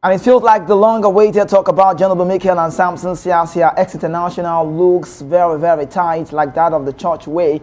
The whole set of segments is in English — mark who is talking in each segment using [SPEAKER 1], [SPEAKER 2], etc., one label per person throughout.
[SPEAKER 1] And it feels like the long-awaited talk about General Mikel and Samson Siasia'S ex-international looks very, very tight, like that of the church way.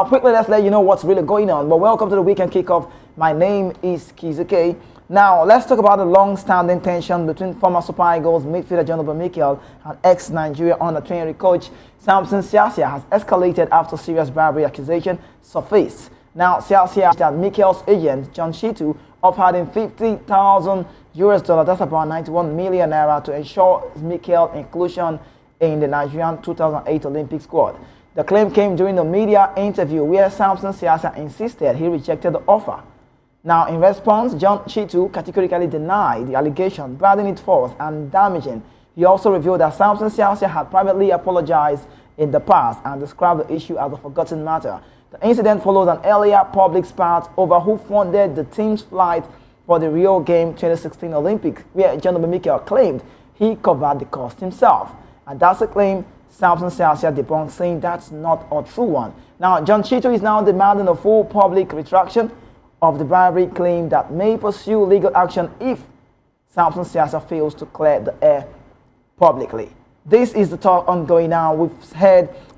[SPEAKER 1] Quickly, let's let you know what's really going on. But welcome to the weekend kickoff. My name is Kizuke. Now, let's talk about the long-standing tension between former Super Eagles midfielder General Mikel and ex-Nigeria under-20 coach Samson Siasia'S has escalated after serious bribery accusation surfaced. Now, Siasia'S that Mikel's agent, John Shitu, offered him $50,000 US, that's about 91 million naira, to ensure Mikel's inclusion in the Nigerian 2008 Olympic squad. The claim came during a media interview where Samson Siasia'S insisted he rejected the offer. Now, in response, John Shitu categorically denied the allegation, branding it false and damaging. He also revealed that Samson Siasia'S had privately apologized in the past and described the issue as a forgotten matter. The incident follows an earlier public spat over who funded the team's flight for the Rio Game 2016 Olympics, where General Mikel claimed he covered the cost himself. And that's a claim Samson Siasia'S debunked, saying that's not a true one. Now, John Shitu is now demanding a full public retraction of the bribery claim that may pursue legal action if Samson Siasia'S fails to clear the air publicly. This is the talk ongoing now. We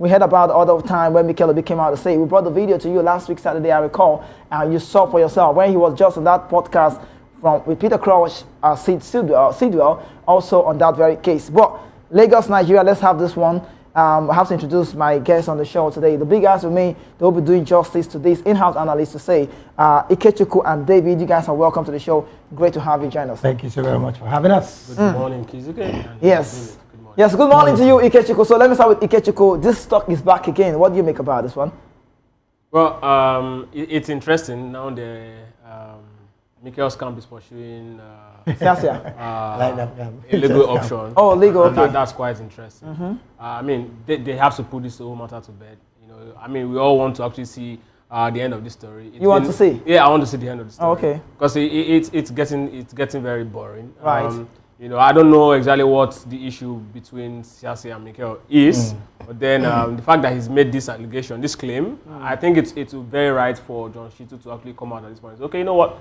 [SPEAKER 1] heard about the other time when Mikel came out to say, we brought the video to you last week Saturday, I recall, and you saw for yourself when he was just on that podcast with Peter Crouch, Sidwell, also on that very case. But Lagos, Nigeria, let's have this one. I have to introduce my guests on the show today. The big guys with me, they will be doing justice to this in-house analyst to say, Ikechukwu and David, you guys are welcome to the show. Great to have you join us.
[SPEAKER 2] Thank you so very much for having us.
[SPEAKER 3] Good morning, Kizuke.
[SPEAKER 1] Yes. Yes, good morning to you, Ikechukwu. So let me start with Ikechukwu. This stock is back again. What do you make about this one?
[SPEAKER 3] Well, it's interesting. Now the Mikel'S camp is pursuing
[SPEAKER 1] Siasia'S.
[SPEAKER 3] a legal option.
[SPEAKER 1] Oh, legal, okay.
[SPEAKER 3] That's quite interesting. I mean, they have to put this whole matter to bed. You know, I mean, we all want to actually see the end of this story.
[SPEAKER 1] You want to see?
[SPEAKER 3] Yeah, I want to see the end of the story.
[SPEAKER 1] Oh, okay.
[SPEAKER 3] Because it's getting very boring.
[SPEAKER 1] Right.
[SPEAKER 3] You know, I don't know exactly what the issue between Siasia'S and Mikel is, but then the fact that he's made this allegation, this claim, I think it's very right for John Shitu to actually come out at this point. Okay, you know what?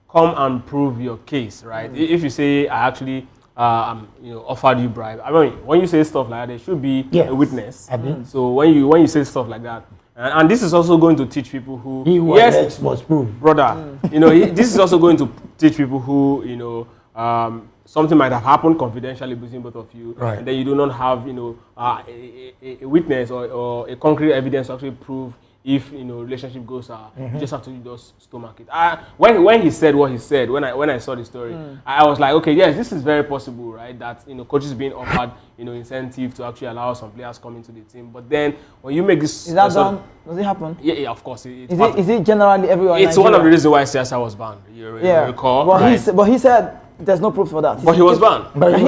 [SPEAKER 3] Come and prove your case, right? If you say I actually, offered you bribe, I mean, when you say stuff like that, there should be a witness. So when you say stuff like that, and this is also going to teach people who
[SPEAKER 2] yes, must prove,
[SPEAKER 3] brother. You know, this is also going to teach people who something might have happened confidentially between both of you, and then you do not have a witness or a concrete evidence to actually prove if relationship goes you just have to just stomach it. When he said what he said, when I saw the story, I was like, okay, yes, this is very possible, right? That coaches being offered incentive to actually allow some players come into the team. But then when you make this,
[SPEAKER 1] is that done? Does it happen?
[SPEAKER 3] Yeah, of course.
[SPEAKER 1] Is it generally everywhere?
[SPEAKER 3] It's one of the reasons why Siasia'S was banned. You recall?
[SPEAKER 1] But he said there's no proof for that.
[SPEAKER 3] But he was banned.
[SPEAKER 1] But he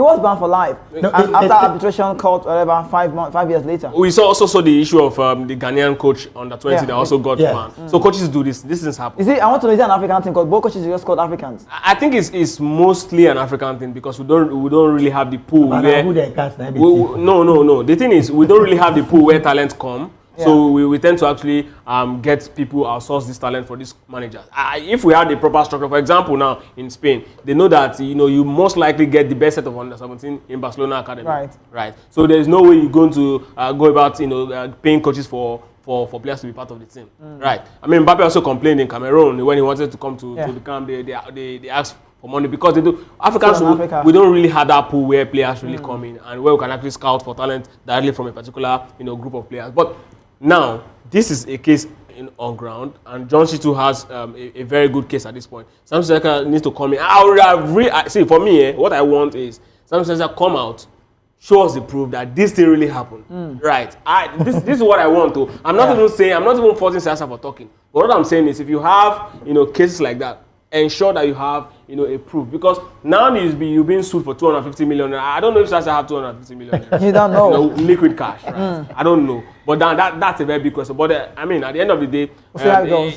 [SPEAKER 1] was banned for life. No, and after arbitration court, whatever, 5 years later.
[SPEAKER 3] We also saw the issue of the Ghanaian coach under 20 that also got banned. So coaches do this. This things happen.
[SPEAKER 1] I want to know, is it an African thing? Because both coaches are just called Africans.
[SPEAKER 3] I think it's mostly an African thing because we don't really have the pool where. No. The thing is, we don't really have the pool where talents come. So we tend to actually get people outsource this talent for these managers. If we had a proper structure, for example, now in Spain, they know that you most likely get the best set of under 17 in Barcelona academy. Right. So there is no way you're going to go about paying coaches for players to be part of the team. Right. I mean, Mbappe also complained in Cameroon when he wanted to come to the camp. They asked for money because they do. Africans, we don't really have that pool where players really come in and where we can actually scout for talent directly from a particular group of players. But now, this is a case on ground, and John Shitu has a very good case at this point. Samson Siasia'S needs to come in. See, for me, what I want is Samson Siasia'S come out, show us the proof that this thing really happened. Right. This is what I want to. I'm not even forcing Siasia'S for talking. But what I'm saying is, if you have cases like that, ensure that you have a proof, because now you're being sued for 250 million. I don't know if Siasia'S have 250 million.
[SPEAKER 1] You don't know.
[SPEAKER 3] Liquid cash. Right? I don't know. But that's a very big question. But I mean, at the end of the day,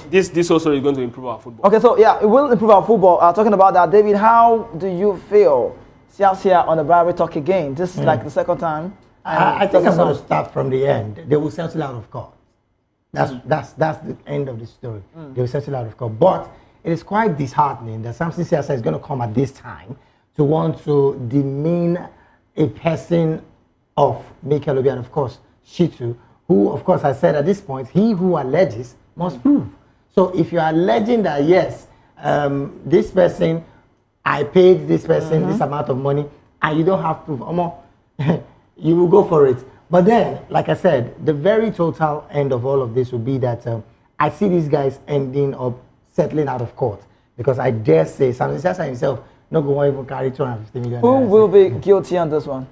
[SPEAKER 3] this also is going to improve our football.
[SPEAKER 1] Okay, so it will improve our football. Talking about that, David, how do you feel Siasia'S on the bribery talk again? This is like the second time.
[SPEAKER 2] I think I'm going to start from the end. They will settle out of court. That's the end of the story. They will settle out of court. But it is quite disheartening that Samson Siasia'S is going to come at this time to want to demean a person of Mikel Obi and of course Shitu, who of course I said at this point, he who alleges must prove. So if you are alleging that yes, this person, I paid this person this amount of money, and you don't have proof, you will go for it. But then, like I said, the very total end of all of this will be that I see these guys ending up settling out of court, because I dare say Siasia'S himself not going to even carry 250 million.
[SPEAKER 1] Who will be guilty on this one?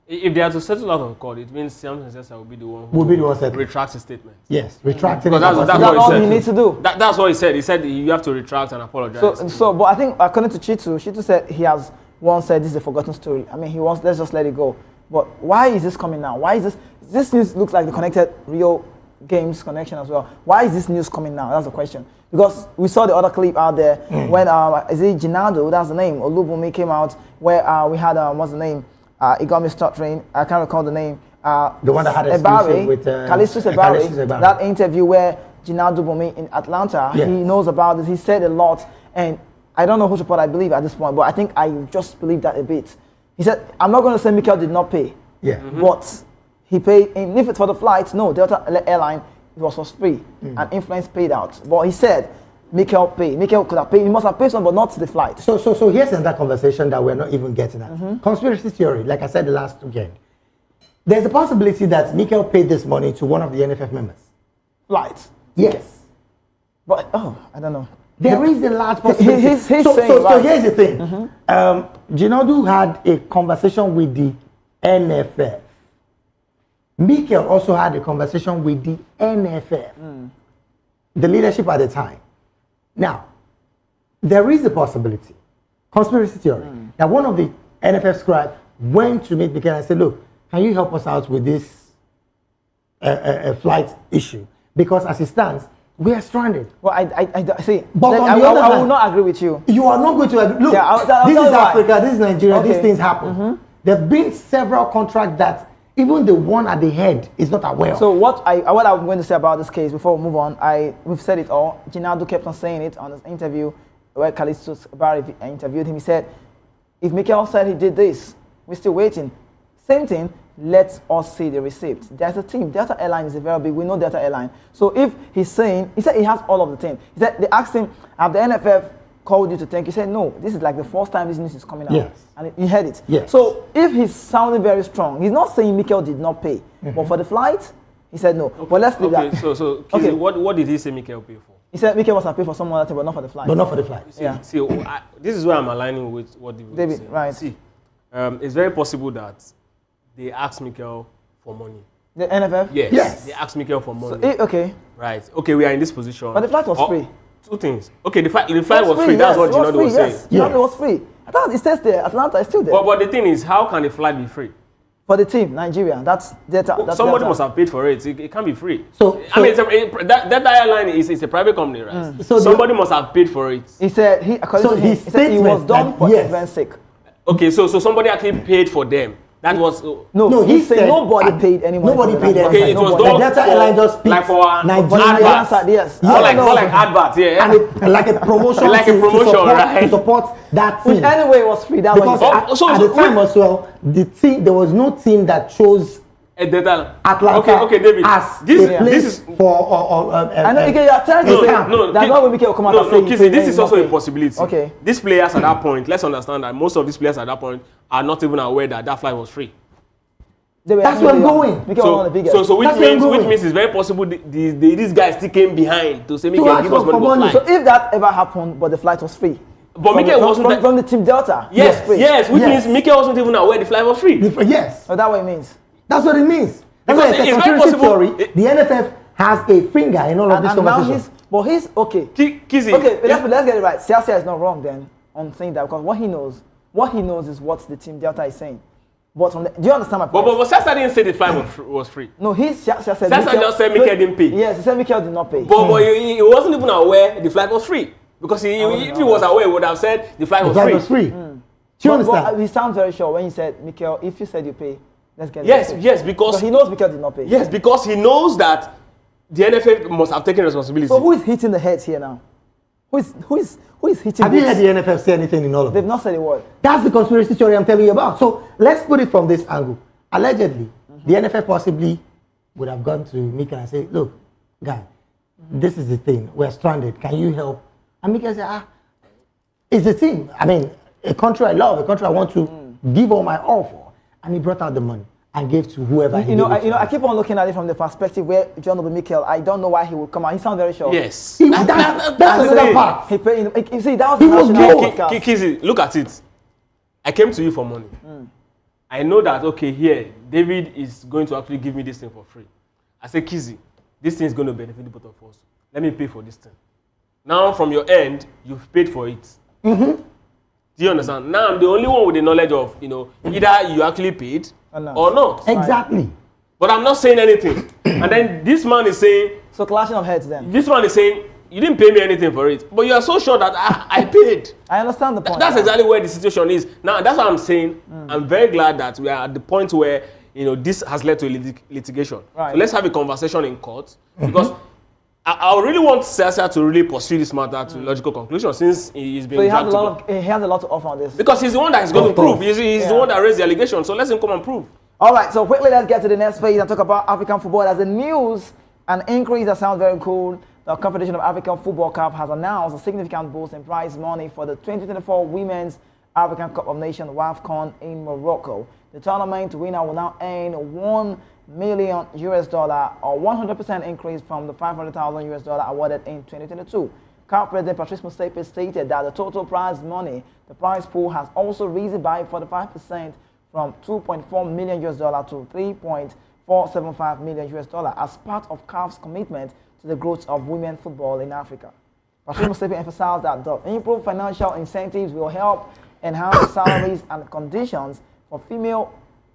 [SPEAKER 3] If they are to settle out of court, it means Siasia'S will be the one who retracts his statement.
[SPEAKER 2] Yes, retracting.
[SPEAKER 3] That's what
[SPEAKER 1] all he needs to do.
[SPEAKER 3] That's what he said. He said you have to retract and apologize.
[SPEAKER 1] But I think according to Shitu said he has once said this is a forgotten story. I mean, he wants, let's just let it go. But why is this coming now? Why is this? This news looks like the connected Rio Games connection as well. Why is this news coming now? That's the question. Because we saw the other clip out there when is it Jinadu? That's the name. Olubunmi came out where we had what's the name? It got me stuttering. I can't recall the name.
[SPEAKER 2] The one that had exclusive with
[SPEAKER 1] Callisto Ebari. That interview where Jinadu Bumi in Atlanta, he knows about this. He said a lot, and I don't know whose report I believe at this point, but I think I just believe that a bit. He said, "I'm not going to say Mikel did not pay, but he paid. And if it's for the flights, no, Delta Airline it was free, and Influence paid out. But he said." Mikel paid. Mikel could have paid. He must have paid some, but not the flight.
[SPEAKER 2] So here's another conversation that we're not even getting at. Conspiracy theory, like I said the last weekend. There's a possibility that Mikel paid this money to one of the NFF members.
[SPEAKER 1] Flight.
[SPEAKER 2] Yes.
[SPEAKER 1] But I don't know.
[SPEAKER 2] There is a large possibility. So here's the thing. Jinadu had a conversation with the NFF. Mikel also had a conversation with the NFF. The leadership at the time. Now, there is a possibility, conspiracy theory, that one of the NFF scribes went to meet Mikel and said, look, can you help us out with this flight issue? Because as it stands, we are stranded.
[SPEAKER 1] Well, I see.
[SPEAKER 2] But
[SPEAKER 1] I will not agree with you.
[SPEAKER 2] You are not going to agree. Look, this is Africa, this is Nigeria, these things happen. There have been several contracts that even the one at the head is not aware of.
[SPEAKER 1] So what I'm going to say about this case before we move on, we've said it all. Jinadu kept on saying it on his interview where Callisto Ebari interviewed him. He said, if Mikel said he did this, we're still waiting. Same thing, let us see the receipt. There's a team. Delta Airline is a very big, we know Delta Airline. So if he's saying, he said he has all of the team. He said, they asked him, have the NFF called you to thank you? He said, no, this is like the first time this news is coming out.
[SPEAKER 2] Yes.
[SPEAKER 1] And he heard it.
[SPEAKER 2] Yes.
[SPEAKER 1] So if he's sounding very strong, he's not saying Mikel did not pay. But for the flight, he said no. Okay. But let's leave that.
[SPEAKER 3] So Kizzy, what did he say Mikel pay for?
[SPEAKER 1] He said Mikel was paid for some other thing, but not for the flight.
[SPEAKER 2] But not for the flight.
[SPEAKER 3] See, this is where I'm aligning with what David is saying.
[SPEAKER 1] Right.
[SPEAKER 3] See, it's very possible that they asked Mikel for money.
[SPEAKER 1] The NFF?
[SPEAKER 3] Yes. They asked Mikel for money.
[SPEAKER 1] So, okay.
[SPEAKER 3] Right. Okay, we are in this position.
[SPEAKER 1] But the flight was free.
[SPEAKER 3] Two things. Okay, the flight was free. That's what Jinadu was saying.
[SPEAKER 1] Jinadu was free. I thought it says there, Atlanta is still there.
[SPEAKER 3] But the thing is, how can the flight be free?
[SPEAKER 1] For the team, Nigeria, that's data.
[SPEAKER 3] Somebody must have paid for it. It can't be free.
[SPEAKER 2] I
[SPEAKER 3] mean, that airline is a private company, right? So somebody must have paid for it.
[SPEAKER 1] He said according to him, he said it was done for event's sake.
[SPEAKER 3] Okay, so somebody actually paid for them. That was
[SPEAKER 1] no. He said nobody paid anyone.
[SPEAKER 2] Nobody paid anyone.
[SPEAKER 3] Okay, it was done
[SPEAKER 2] Delta Airline just picked
[SPEAKER 3] like for
[SPEAKER 2] Nigeria.
[SPEAKER 1] Yes.
[SPEAKER 3] More like adverts,
[SPEAKER 2] and like a promotion.
[SPEAKER 3] Right?
[SPEAKER 2] To support that team.
[SPEAKER 1] Which anyway was free. That
[SPEAKER 2] because at the time as well, the team there was no team that chose Atlanta.
[SPEAKER 3] Okay, David.
[SPEAKER 2] As
[SPEAKER 3] this is
[SPEAKER 2] for.
[SPEAKER 1] I know you are telling me that's not when Mikel come out and say.
[SPEAKER 3] No, Kizzy, this is also a possibility.
[SPEAKER 1] Okay.
[SPEAKER 3] These players at that point, let's understand that most of these players at that point are not even aware that flight was free.
[SPEAKER 2] That's where I'm going.
[SPEAKER 3] So which means it's very possible these guys still came behind to say Mikel give us money.
[SPEAKER 1] So if that ever happened, but the flight was free.
[SPEAKER 3] But Mikel wasn't
[SPEAKER 1] from the team Delta.
[SPEAKER 3] Yes, which means Mikel wasn't even aware the flight was free.
[SPEAKER 2] Yes.
[SPEAKER 1] So that's what it means.
[SPEAKER 2] That's what it means. That's why it's very possible. The NFF has a finger in all of this conversation.
[SPEAKER 1] But he's okay.
[SPEAKER 3] Kizzy.
[SPEAKER 1] Okay, let's get it right. Siasia'S is not wrong then on saying that because what he knows is what the team Delta is saying. But do you understand my point?
[SPEAKER 3] But Siasia'S didn't say the flight was free.
[SPEAKER 1] No, Siasia'S said.
[SPEAKER 3] Siasia'S just said Mikel didn't pay.
[SPEAKER 1] Yes, he said Mikel did not pay.
[SPEAKER 3] But he wasn't even aware the flight was free because if he was aware, he would have said the flight was free.
[SPEAKER 2] Do you understand?
[SPEAKER 1] But he sounds very sure when he said Mikel. If you said you pay. Let's get
[SPEAKER 3] yes, because
[SPEAKER 1] he knows Mikel did not pay.
[SPEAKER 3] Yes, because he knows that the NFF must have taken responsibility.
[SPEAKER 1] So who is hitting the heads here now? Who is hitting?
[SPEAKER 2] Have you heard the NFL say anything in all of
[SPEAKER 1] They've
[SPEAKER 2] this?
[SPEAKER 1] not said a word.
[SPEAKER 2] That's the conspiracy theory I'm telling you about. So let's put it from this angle. Allegedly, the NFL possibly would have gone to Mikel and say, look, guy, this is the thing. We're stranded. Can you help? And Mikel said, it's the thing. I mean, a country I love, a country I want to give all my all for. And he brought out the money and gave to whoever he gave it to.
[SPEAKER 1] I keep on looking at it from the perspective where John Obi Mikel, I don't know why he would come out. He sounds very sure.
[SPEAKER 3] Yes.
[SPEAKER 2] That's another part.
[SPEAKER 1] You see, that was
[SPEAKER 2] He
[SPEAKER 1] the
[SPEAKER 2] was
[SPEAKER 1] national
[SPEAKER 2] gold.
[SPEAKER 1] podcast.
[SPEAKER 3] Kizzy, look at it. I came to you for money. I know that, okay, here, David is going to actually give me this thing for free. I say, Kizzy, this thing is going to benefit the both of us. Let me pay for this thing. Now, from your end, you've paid for it. Do you understand? Now, I'm the only one with the knowledge of, either you actually paid or not.
[SPEAKER 2] Exactly.
[SPEAKER 3] But I'm not saying anything. And then this man is saying...
[SPEAKER 1] So clashing of heads then.
[SPEAKER 3] This man is saying, you didn't pay me anything for it. But you are so sure that I paid.
[SPEAKER 1] I understand the point.
[SPEAKER 3] That's exactly where the situation is. Now, that's what I'm saying. I'm very glad that we are at the point where, this has led to a litigation.
[SPEAKER 1] Right.
[SPEAKER 3] So let's have a conversation in court. Because I really want Siasia'S to really pursue this matter to logical conclusion since he's been
[SPEAKER 1] So he has a lot to offer on this.
[SPEAKER 3] because he's the one that is going to prove. He's the one that raised the allegation. So let him come and prove.
[SPEAKER 1] All right, so quickly let's get to the next phase and talk about African football. As the news, an increase that sounds very cool. The Confederation of African Football Cup has announced a significant boost in prize money for the 2024 Women's African Cup of Nations WAFCON in Morocco. The tournament winner will now earn $1 million or 100% increase from the $500,000 awarded in 2022. CAF President Patrice Motsepe stated that the total prize money, the prize pool, has also risen by 45% from $2.4 million to $3.475 million as part of CAF's commitment to the growth of women football in Africa. Patrice Motsepe emphasized that the improved financial incentives will help enhance the salaries and conditions for female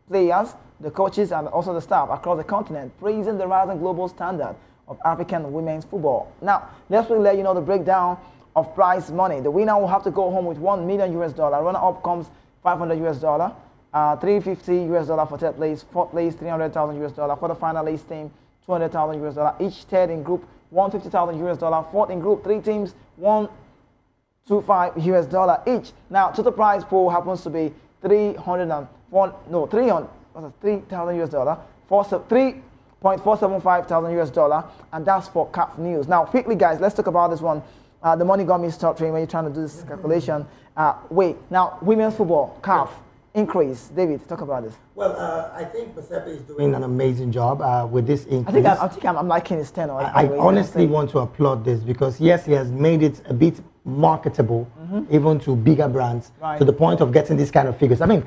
[SPEAKER 1] players, the coaches, and also the staff across the continent, praising the rising global standard of African women's football. Now, let's really let you know the breakdown of prize money. The winner will have to go home with $1 million. Runner-up comes $500, $350 for third place, fourth place $300,000, for the finalist team $200,000, each third in group $150,000, fourth in group, 3 teams $125 each. Now, total prize pool happens to be $300,000, $3.475,000, and that's for CAF News. Now, quickly, guys, let's talk about this one. The money got me stuttering when you're trying to do this calculation. Now, women's football, CAF. Increase. David, talk about this.
[SPEAKER 2] Well, I think Motsepe is doing an amazing job with this increase.
[SPEAKER 1] I think I'm liking his tenor.
[SPEAKER 2] I honestly want to applaud this because, yes, he has made it a bit marketable, even to bigger brands, to the point of getting these kind of figures. I mean,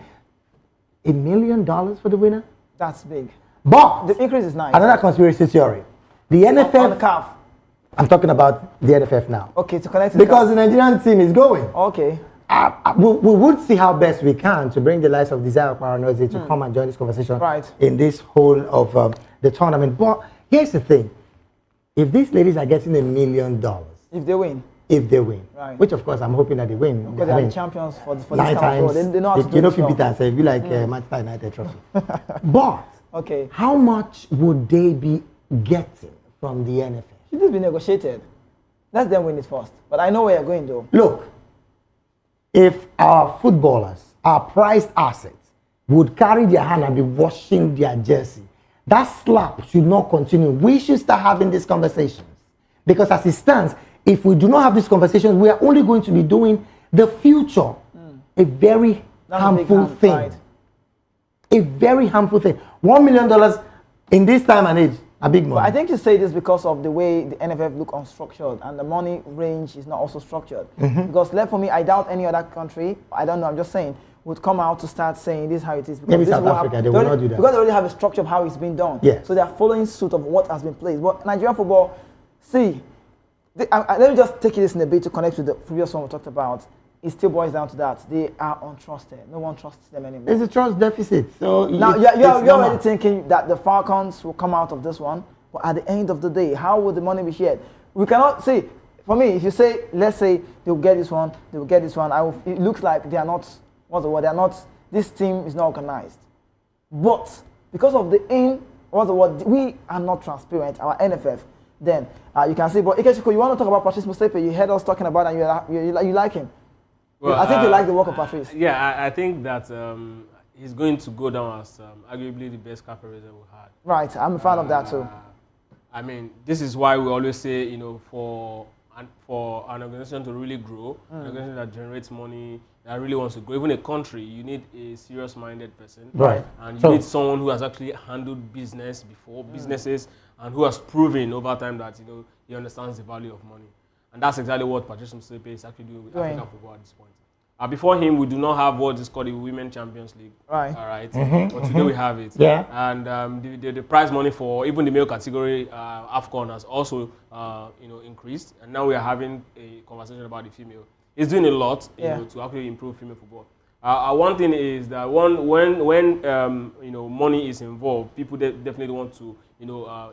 [SPEAKER 2] $1 million for the winner?
[SPEAKER 1] That's big.
[SPEAKER 2] But
[SPEAKER 1] the increase is nice.
[SPEAKER 2] Another conspiracy theory. The NFF...
[SPEAKER 1] On the CAF.
[SPEAKER 2] I'm talking about the NFF now.
[SPEAKER 1] Okay, to connect to
[SPEAKER 2] because the Nigerian team is going.
[SPEAKER 1] Okay.
[SPEAKER 2] We would see how best we can to bring the likes of Desire Paranoise to come and join this conversation in this whole of the tournament. But here's the thing. If these ladies are getting $1 million...
[SPEAKER 1] If they win.
[SPEAKER 2] Right. Which, of course, I'm hoping that they win.
[SPEAKER 1] Because they are the champions for this
[SPEAKER 2] 9 times.
[SPEAKER 1] They know how to do
[SPEAKER 2] you know, if you beat us, it'd be like Manchester United trophy. But how much would they be getting from the NFF?
[SPEAKER 1] It will be negotiated. Let them win it first. But I know where you're going, though.
[SPEAKER 2] Look. If our footballers, our prized assets, would carry their hand and be washing their jersey, that slap should not continue. We should start having these conversations. Because as it stands, if we do not have these conversations, we are only going to be doing the future a very harmful thing. Right. A very harmful thing. $1 million in this time and age, a big money.
[SPEAKER 1] But I think you say this because of the way the NFF look unstructured and the money range is not also structured. Because for me, I doubt any other country, I don't know, I'm just saying, would come out to start saying this is how it is. Because
[SPEAKER 2] maybe South Africa, they will not do that.
[SPEAKER 1] Because they already have a structure of how it's been done.
[SPEAKER 2] Yes.
[SPEAKER 1] So they are following suit of what has been played. But Nigerian football, see, let me just take this in a bit to connect with the previous one we talked about. It still boils down to that. They are untrusted. No one trusts them anymore.
[SPEAKER 2] There's a trust deficit. So
[SPEAKER 1] now you're already thinking that the Falcons will come out of this one. But at the end of the day, how will the money be shared? We cannot see. For me, if you say, let's say they'll get this one, it looks like they are not. What's the word? They are not. This team is not organized. But because of the we are not transparent. Our NFF, then you can see. But Ikechukwu, you want to talk about Patrice Motsepe? You heard us talking about and you like him. Well, I think you like the work of Patrice.
[SPEAKER 3] Yeah, I think that he's going to go down as arguably the best CAF president we had.
[SPEAKER 1] Right, I'm a fan of that too.
[SPEAKER 3] I mean, this is why we always say, you know, for an organization to really grow, an organization that generates money, that really wants to grow, even a country, you need a serious-minded person.
[SPEAKER 2] Right.
[SPEAKER 3] And you need someone who has actually handled business before, businesses, and who has proven over time that, you know, he understands the value of money. And that's exactly what Patrice Motsepe is actually doing with African football at this point. Before him, we do not have what is called the Women Champions League. Right. All right. But today we have it.
[SPEAKER 2] Yeah.
[SPEAKER 3] And the prize money for even the male category, AFCON, has also increased. And now we are having a conversation about the female. He's doing a lot you know, to actually improve female football. One thing is that when money is involved, people definitely want to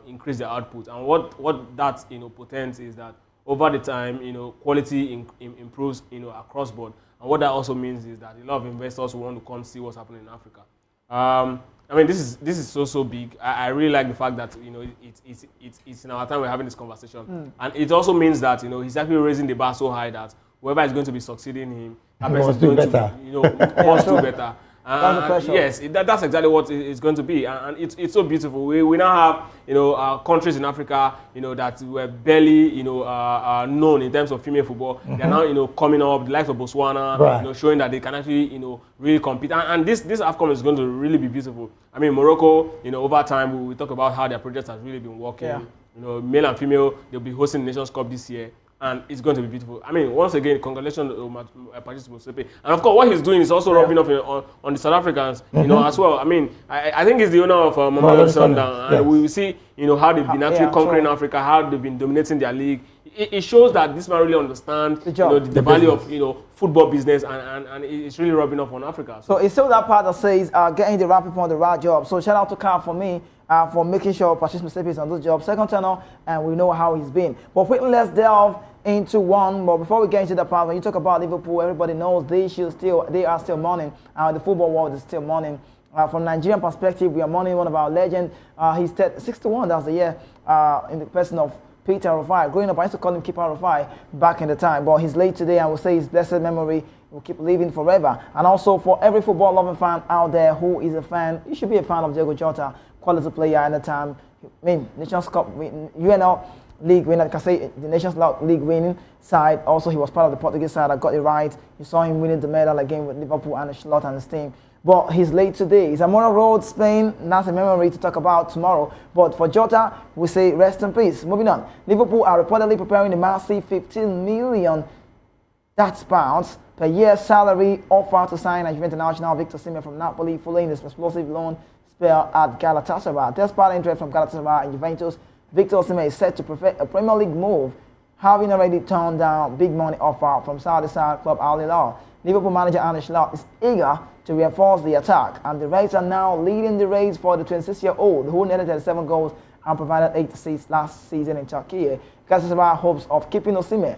[SPEAKER 3] increase their output. And what that portends is that over the time quality improves across board. And what that also means is that a lot of investors will want to come see what's happening in Africa. I mean, this is so big. I really like the fact that it's in our time we're having this conversation, and it also means that he's actually raising the bar so high that whoever is going to be succeeding him, that person is going to must do better. Yes, that's exactly what it's going to be, and it's so beautiful. We now have countries in Africa that were barely known in terms of female football. They're now coming up, the likes of Botswana, showing that they can actually really compete. And this AFCON is going to really be beautiful. I mean, Morocco, over time we talk about how their project has really been working. Yeah. Male and female, they'll be hosting the Nations Cup this year. And it's going to be beautiful. I mean, once again, congratulations to Patrice Motsepe. And of course, what he's doing is also rubbing off on the South Africans, as well. I mean, I think he's the owner of Mohamed Salah, and we will see, how they've been actually conquering Africa, how they've been dominating their league. It shows that this man really understands the value of football business, and it's really rubbing off on Africa.
[SPEAKER 1] So it's still that part that says getting the right people on the right job. So shout out to Carl for me. For making sure Patrice Motsepe is on this job. Second tenor, and we know how he's been. But quickly, let's delve into one. But before we get into the part, when you talk about Liverpool, everybody knows they are still mourning. The football world is still mourning. From Nigerian perspective, we are mourning one of our legends. He's 61. That's the year in the person of Peter Rufai. Growing up, I used to call him Keeper Rufai back in the time. But he's late today, and we'll say his blessed memory will keep living forever. And also for every football loving fan out there who is a fan, you should be a fan of Diego Jota. Quality player at the time. I mean, Nations Cup, UNL League winner, I can say the Nations League winning side. Also, he was part of the Portuguese side. I got it right. You saw him winning the medal again with Liverpool and Charlotte and his team. But he's late today. He's Zamora Road, Spain. That's a memory to talk about tomorrow. But for Jota, we say rest in peace. Moving on. Liverpool are reportedly preparing a massive 15 million pounds per year salary offer to sign Nigerian international Victor Sime from Napoli, following his explosive loan spell at Galatasaray. Despite interest from Galatasaray and Juventus, Victor Sime is set to perfect a Premier League move, having already turned down big money offer from Saudi side club Al Hilal. Liverpool manager Arne Slot is eager to reinforce the attack, and the Reds are now leading the race for the 26-year-old, who netted 37 goals and provided 8 assists last season in Turkey. Galatasaray hopes of keeping Osimhen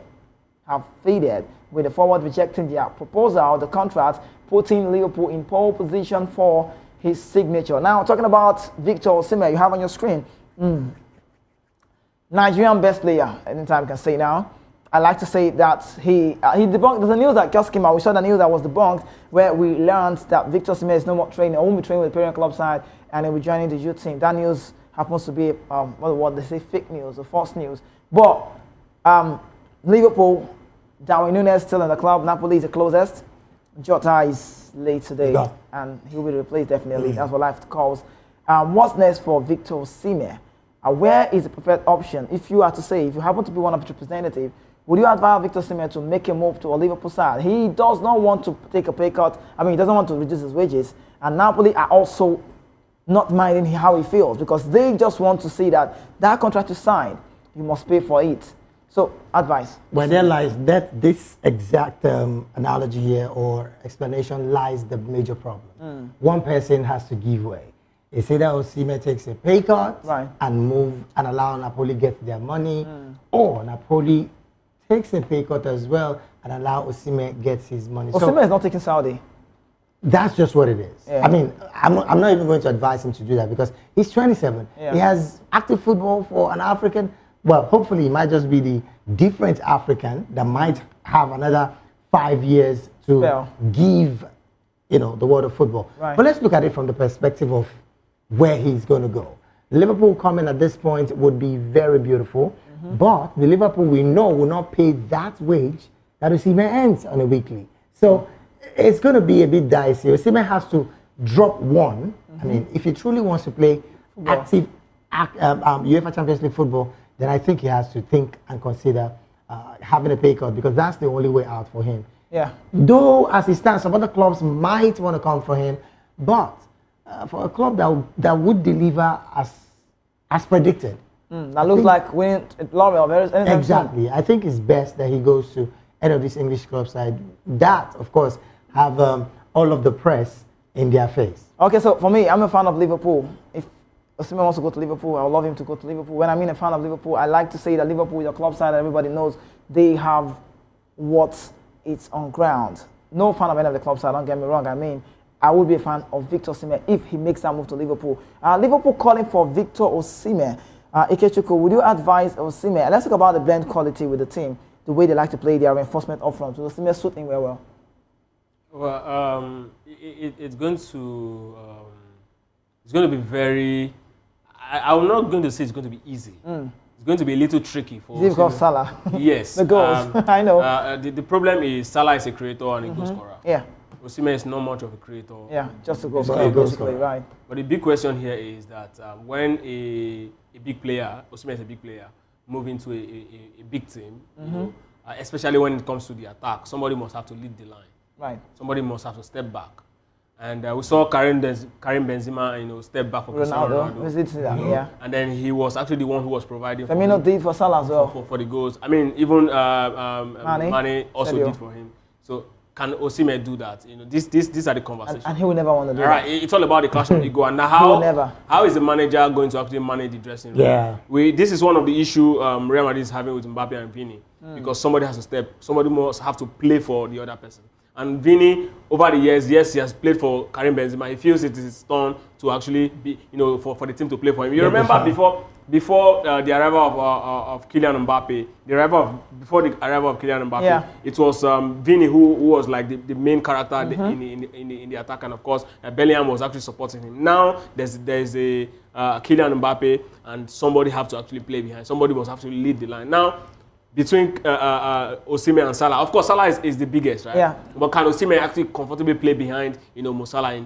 [SPEAKER 1] have faded, with the forward rejecting their proposal, the contract, putting Liverpool in pole position for his signature. Now, talking about Victor Osimhen, you have on your screen, Nigerian best player, anytime you can say now. I like to say that he debunked, there's a news that just came out, we saw the news that was debunked, where we learned that Victor Osimhen is no more training, or won't be training with the parent club side, and he'll be joining the youth team. That news happens to be, what they say, fake news or false news. But Liverpool, Darwin Núñez still in the club, Napoli is the closest. Jota is late today, and he'll be replaced definitely. That's what life calls. What's next for Victor Osimhen? Where is the preferred option? If you are to say, if you happen to be one of the representatives, would you advise Victor Osimhen to make a move to a Liverpool side? He does not want to take a pay cut. I mean, he doesn't want to reduce his wages. And Napoli are also not minding how he feels, because they just want to see that contract is signed, you must pay for it. So, advice.
[SPEAKER 2] Well, there lies this exact analogy here or explanation lies the major problem. One person has to give way. It's either Osimhen takes a pay cut and move and allow Napoli get their money, or Napoli takes a pay cut as well and allow Osimhen gets his money.
[SPEAKER 1] Osimhen is not taking Saudi.
[SPEAKER 2] That's just what it is. Yeah. I mean, I'm not even going to advise him to do that, because he's 27. Yeah. He has active football for an African well, hopefully it might just be the different African that might have another 5 years to give, the world of football.
[SPEAKER 1] Right.
[SPEAKER 2] But let's look at it from the perspective of where he's going to go. Liverpool coming at this point would be very beautiful, but the Liverpool we know will not pay that wage that Sime earns on a weekly. So it's going to be a bit dicey. Sime has to drop one. I mean, if he truly wants to play active UEFA Champions League football, then I think he has to think and consider having a pay cut, because that's the only way out for him.
[SPEAKER 1] Yeah.
[SPEAKER 2] Though, as it stands, some other clubs might want to come for him, but for a club that would deliver as predicted.
[SPEAKER 1] That looks like winning L'Oreal.
[SPEAKER 2] Exactly. I think it's best that he goes to any of this English club side that, of course, have all of the press in their face.
[SPEAKER 1] Okay, so for me, I'm a fan of Liverpool. If Osimhen wants to go to Liverpool, I would love him to go to Liverpool. When I mean a fan of Liverpool, I like to say that Liverpool is a club side that everybody knows they have what it's on ground. No fan of any of the club side, don't get me wrong. I mean, I would be a fan of Victor Osimhen if he makes that move to Liverpool. Liverpool calling for Victor Osimhen. Ikechukwu, would you advise Osimhen? Let's talk about the blend quality with the team, the way they like to play their reinforcement up front. Will Osimhen suit him very well?
[SPEAKER 3] Well, it's going to be very. I'm not going to say it's going to be easy. It's going to be a little tricky for.
[SPEAKER 1] Is it because Salah?
[SPEAKER 3] Yes.
[SPEAKER 1] The goals. I know.
[SPEAKER 3] The problem is Salah is a creator and a goal scorer.
[SPEAKER 1] Yeah.
[SPEAKER 3] Osimhen is not much of a creator.
[SPEAKER 1] Yeah, just a goal scorer, right.
[SPEAKER 3] But the big question here is that when a big player, Osimhen is a big player, move into a big team, especially when it comes to the attack, somebody must have to lead the line.
[SPEAKER 1] Right.
[SPEAKER 3] Somebody must have to step back. And we saw Karim Benzema, step back for Ronaldo.
[SPEAKER 1] Yeah.
[SPEAKER 3] And then he was actually the one who was providing.
[SPEAKER 1] Firmino did for Salah as well.
[SPEAKER 3] For the goals. I mean, even Mane also did for him. So can Osimhen do that? These are the conversations.
[SPEAKER 1] And he will never want to do that.
[SPEAKER 3] Right. It's all about the clash of ego. And now how is the manager going to actually manage the dressing room?
[SPEAKER 2] Yeah.
[SPEAKER 3] This is one of the issues Real Madrid is having with Mbappe and Vini. Because somebody has to step. Somebody must have to play for the other person. And Vini, over the years, yes, he has played for Karim Benzema. He feels it is his turn to actually be, for the team to play for him. You remember before the arrival of Kylian Mbappe, before the arrival of Kylian Mbappe, it was Vini who was like the main character in the attack, and of course Bellingham was actually supporting him. Now there's a Kylian Mbappe, and somebody have to actually play behind. Somebody must have to lead the line. Now, between Osimhen and Salah, of course Salah is the biggest, right?
[SPEAKER 1] Yeah.
[SPEAKER 3] But can Osimhen actually comfortably play behind, Mo Salah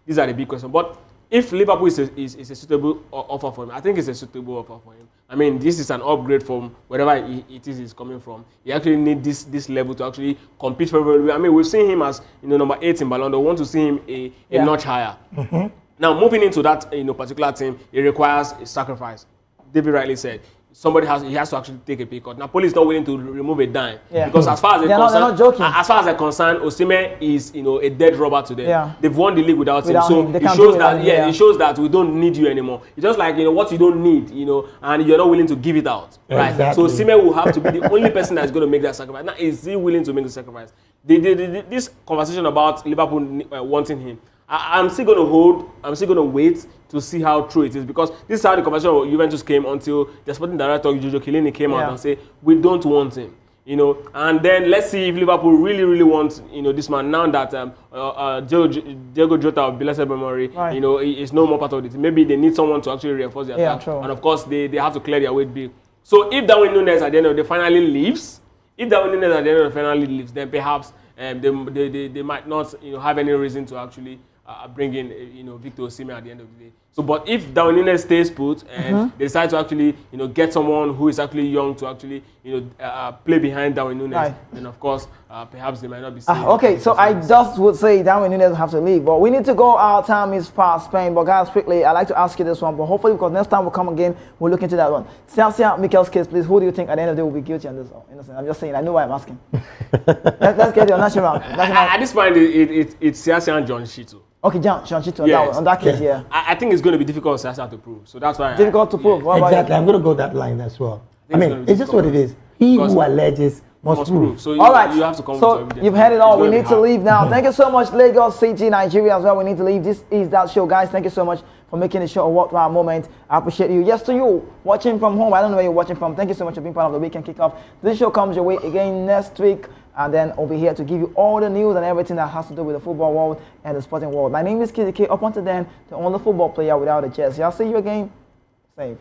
[SPEAKER 3] these are the big questions. But if Liverpool is a suitable offer for him, I think it's a suitable offer for him. I mean, this is an upgrade from wherever it is he's coming from. He actually needs this level to actually compete very well. I mean, we've seen him as number 8 in Ballon d'Or. We want to see him a notch higher. Now, moving into that particular team, it requires a sacrifice. David rightly said. He has to actually take a pay cut. Napoli is not willing to remove a dime because as far as they're concerned, Osimhen is a dead rubber to them. Yeah. They've won the league without him, so it shows that we don't need you anymore. It's just like what you don't need, and you're not willing to give it out, right?
[SPEAKER 2] Exactly.
[SPEAKER 3] So Osimhen will have to be the only person that's going to make that sacrifice. Now, is he willing to make the sacrifice? This conversation about Liverpool wanting him, I'm still going to wait to see how true it is, because this is how the conversation with Juventus came until the sporting director Giorgio Chiellini came out and said, we don't want him. And then let's see if Liverpool really wants, this man, now that Diego Jota of blessed memory, is no more part of it. Maybe they need someone to actually reinforce their attack.
[SPEAKER 1] True.
[SPEAKER 3] And of course, they have to clear their weight bill. So if Darwin Núñez at the end of the day finally leaves, then perhaps they might not have any reason to actually bring in Victor Osimhen at the end of the day. So, but if Darwin Núñez stays put and they decide to actually get someone who is actually young to actually play behind Darwin Núñez, then of course perhaps they might not be.
[SPEAKER 1] Okay, so I just would say Darwin Núñez will have to leave, but we need to go. Our time is fast spent. But guys, quickly, I'd like to ask you this one, but hopefully because next time we'll come again, we'll look into that one. Siasia'S, Mikel'S case, please. Who do you think at the end of the day will be guilty on this? I'm just saying. I know why I'm asking. Let's get your national.
[SPEAKER 3] At this point, it's Siasia'S and John Shitu.
[SPEAKER 1] Okay, John Chito, on that case,
[SPEAKER 3] I think it's going to be difficult for Siasia'S to prove. So that's why.
[SPEAKER 1] Difficult to prove.
[SPEAKER 2] Exactly. I'm going to go that line as well. I mean, it's just what it is. He who alleges must prove.
[SPEAKER 3] So
[SPEAKER 1] all right.
[SPEAKER 3] You have to come
[SPEAKER 1] so
[SPEAKER 3] with evidence.
[SPEAKER 1] you've heard it all. We need to
[SPEAKER 3] hard.
[SPEAKER 1] leave now. Thank you so much, Lagos City, Nigeria as well. We need to leave. This is that show, guys. Thank you so much for making the show a worthwhile moment. I appreciate you. Yes, to you watching from home. I don't know where you're watching from. Thank you so much for being part of the weekend kickoff. This show comes your way again next week, and then I'll be here to give you all the news and everything that has to do with the football world and the sporting world. My name is Kizzy K. Up until then, the only football player without a jersey. I'll see you again. Save.